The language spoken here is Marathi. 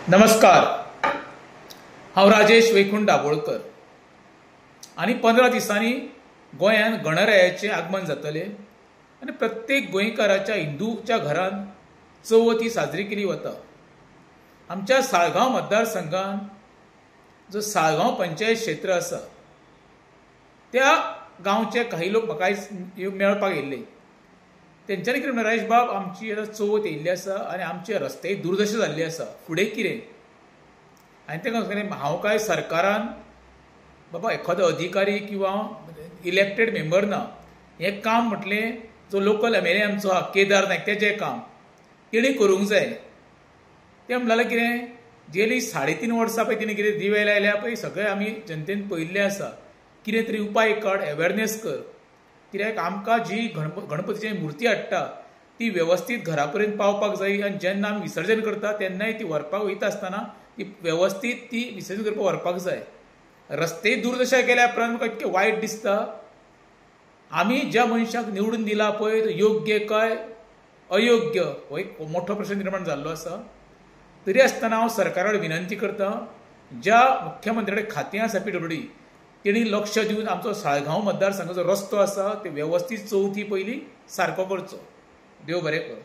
नमस्कार। हांव राजेश वैकुंठ दाबोळकर आनी 15 दिसांनी गोंयांत गणरायाचें आगमन जातलें आनी प्रत्येक गोंयकाराच्या हिंदूच्या घरांत चवथ ही साजरी केली वता। आमच्या साळगांव मतदारसंघांत जो साळगांव पंचायत क्षेत्र आसा त्या गांवचे काही लोक म्हाका आयज मेळपाक येयल्ले। तेंच्यांनी कितें म्हणलें, राजेश बाब आमची आतां चवथ येयल्ली आसा आनी आमचे रस्ते दुर्दशा जाल्ली आसा, फुडें कितें? हांवें तांकां सांगलें, हांव काय सरकारान बाबा एखादो अधिकारी किंवा इलेक्टेड मेंबर ना, हें काम म्हटलें जो लोकल MLA आमचो आहा केदार नायक तेजें काम तेणी करूंक जाय। तें म्हणलें कितें, गेलीं 3.5 वर्सां पळय तिणें कितें दिवे लायल्या पळय सगळें आमी जनतेन पळयल्लें आसा। कितें तरी उपाय काड, अवेरनेस कर, कित्याक आमकां जी गणपतीची मुर्ती हाडटा ती वेवस्थीत घरा पर्यंत पावपाक जाय आनी जेन्ना आमी विसर्जन करता तेन्नाय ती व्हरपाक वयता आसतना ती वेवस्थीत ती विसर्जन करपाक व्हरपाक जाय। रस्ते दुर्दशा केल्या उपरांत म्हाका इतकें वायट दिसता। आमी ज्या मनशाक निवडून दिला पळय तो योग्य काय अयोग्य हो एक मोठो प्रश्न निर्माण जाल्लो आसा। तरी आसतना हांव सरकारा कडेन विनंती करतां, ज्या मुख्यमंत्री कडेन खातें आसा PWD तेणी लक्ष दिवन आमचो साळगांव मतदारसंघाचो रस्तो आसा ते वेवस्थीत चवथी पयलीं सारको करचो। देव बरें करूं।